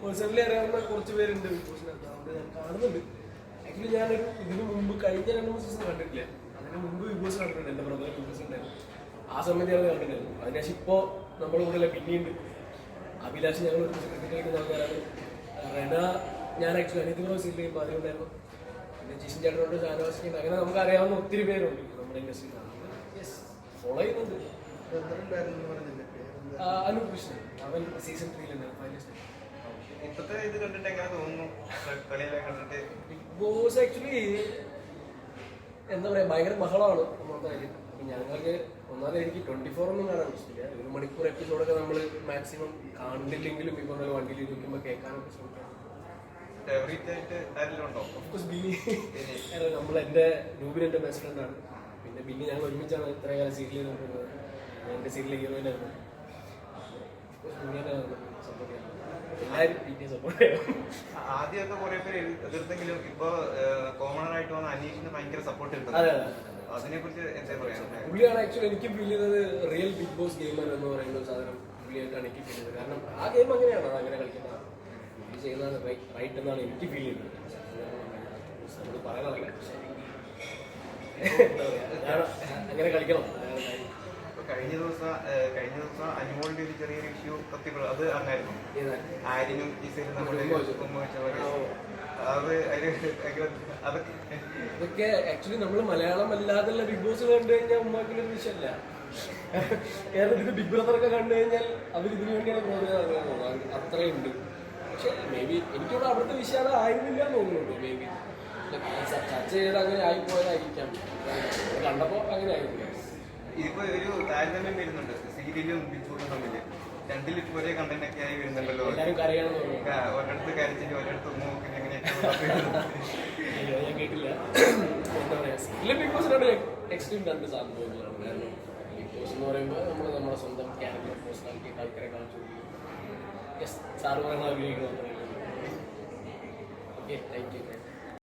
Personally അറിയാവുന്ന കുറച്ച് പേരുണ്ട് ബിഗ് ബോസിനകത്ത്. അതുകൊണ്ട് ഞാൻ കാണുന്നുണ്ട്. ആക്ച്വലി ഞാനൊരു ഇതിന് മുമ്പ് കഴിഞ്ഞ 2-3 സീസൺ കണ്ടിട്ടില്ല. അതിന് മുമ്പ് ബിഗ് ബോസ് കണ്ടിട്ടുണ്ട്. എൻ്റെ ബ്രദർ ബിഗ് ബോസ് ഉണ്ടായിരുന്നു. ആ സമയത്ത് ഞാൻ കണ്ടിട്ടുണ്ടായിരുന്നു. അതിനുശേഷം ഇപ്പോൾ നമ്മുടെ കൂടെ പിന്നെയുണ്ട് അഭിലാഷ്. ഞങ്ങൾ കളിക്കുന്ന ആൾക്കാരാണ്. റെന ഞാൻ ആക്ച്വലി അനിയത്തിനോട് സീൽ ചെയ്യുമ്പോൾ അതുകൊണ്ടായിരുന്നു. പിന്നെ ജിഷൻ ചേട്ടനോട് ഷാനവാസിക്കുണ്ട്. അങ്ങനെ നമുക്ക് അറിയാവുന്ന ഒത്തിരി പേരുണ്ട് നമ്മുടെ ഇൻഡസ്ട്രിയിൽ. ഫോളോ ചെയ്യുന്നുണ്ട്. അനൂപ് കൃഷ്ണൻ, അവൻ സീസൺ 3 ഫൈനലിസ്റ്റ്. ഇപ്പത്തെ ഇത് കണ്ടിട്ട് എങ്ങനെ തോന്നുന്നു? ബിഗ് ബോസ് ആക്ച്വലി എന്താ പറയാ, ഭയങ്കര ബഹളമാണ് ഒന്നാമത്തെ കാര്യം. ഞങ്ങൾക്ക് ഒന്നാമത് എനിക്ക് 24 ഒന്നും കാണാൻ ഇഷ്ടമില്ല. 1 മണിക്കൂർ എപ്പിസോഡൊക്കെ നമ്മൾ മാക്സിമം കാണുന്നില്ലെങ്കിലും ഈ പറഞ്ഞ വണ്ടിയിൽ ഇരിക്കുമ്പോൾ കേൾക്കാനൊക്കെ ശ്രമിക്കാം. ഓഫ്കോഴ്സ് ബിന്നി. നമ്മൾ എൻ്റെ രൂപിൻ എൻ്റെ ബെസ്റ്റ് ഫ്രണ്ടാണ്. പിന്നെ ബിന്നി ഞങ്ങൾ ഒരുമിച്ചാണ് ഇത്ര കാലം സീരിയൽ ചെയ്തുകൊണ്ടിരുന്നത്. എൻ്റെ സീരിയൽ ഹീറോയിനായിരുന്നു. സപ്പോർട്ട് ചെയ്യാം, എല്ലാവരും ബിന്നിയെ സപ്പോർട്ട് ചെയ്യാം. ആദ്യമൊക്കെ കുറെ പേര് എതിർത്തെങ്കിലും ഇപ്പൊ കോമണർ ആയിട്ട് വന്ന അനീഷിന് ഭയങ്കര സപ്പോർട്ട് കിട്ടും. അതിനെ കുറിച്ച് എന്താ പറയാ? പുള്ളിയാണ് ആക്ച്വലി എനിക്ക് ഫീൽ ചെയ്തത് റിയൽ ബിഗ് ബോസ് ഗെയിമർ എന്ന് പറയുന്ന സാധനം പുള്ളിയായിട്ടാണ് എനിക്ക് ഫീൽ ചെയ്തത്. കാരണം ആ ഗെയിം അങ്ങനെയാണ്, അത് അങ്ങനെ കളിക്കുന്നതാണ്. പുള്ളി ചെയ്യുന്നതാണ് റൈറ്റ് എന്നാണ് എനിക്ക് ഫീൽ ചെയ്യുന്നത്. നമ്മൾ പറയാനല്ല, അങ്ങനെ കളിക്കണം. കഴിഞ്ഞ ദിവസം അനുമോളിന്റെ ഒരു ചെറിയൊരു ഇഷ്യൂ കത്തിപ്പോൾ അത് അറിഞ്ഞായിരുന്നു. ആര്യനും ഈസയിലും അതൊക്കെ ആക്ച്വലി നമ്മൾ മലയാളം അല്ലാതുള്ള ബിഗ് ബോസ് കണ്ടു കഴിഞ്ഞാൽ ഉമ്മാക്കിലൊരു വിഷയമല്ല. കേരളത്തിൽ ബിഗ് ബ്രദറൊക്കെ കണ്ടു കഴിഞ്ഞാൽ അവർ ഇതിനു വേണ്ടിയാണ് പോകുന്നത്. അത്രയുണ്ട്. പക്ഷെ മേ ബി എനിക്കിവിടെ അവിടുത്തെ വിഷയം ആയിരുന്നില്ല എന്ന് തോന്നുന്നുണ്ട്. മേ ബി ചർച്ച ചെയ്ത് അങ്ങനെ ആയിപ്പോയതായിരിക്കാം. കണ്ടപ്പോൾ അങ്ങനെ ആയിരിക്കും. ഇതിപ്പോ ഒരു താരതമ്യം വരുന്നുണ്ട് സീരിയലും ബിഗ് ബോസും തമ്മില്. രണ്ടിലും ഇപ്പൊ ഒരേ കണ്ടന്റ് ഒക്കെ ആയി വരുന്നുണ്ടല്ലോ. ഒരിടത്ത് കരച്ചിട്ട് ഒരിടത്ത് നോക്കി അങ്ങനെയൊക്കെ ഞാൻ കേട്ടില്ല. എന്താ പറയാ, സീരിയൽ ബിഗ് ബോസിനോട് എക്സ്ട്രീം രണ്ട് സംഭവങ്ങളാണ്. കാരണം ബിഗ് ബോസ് എന്ന് പറയുമ്പോൾ നമ്മൾ നമ്മുടെ സ്വന്തം ക്യാരക്ടർ പേഴ്സണാലിറ്റി ആൾക്കാരെ കാണിച്ചു സാറ് പറയുന്നത് അഭിനയിക്കണം. Okay, thank U.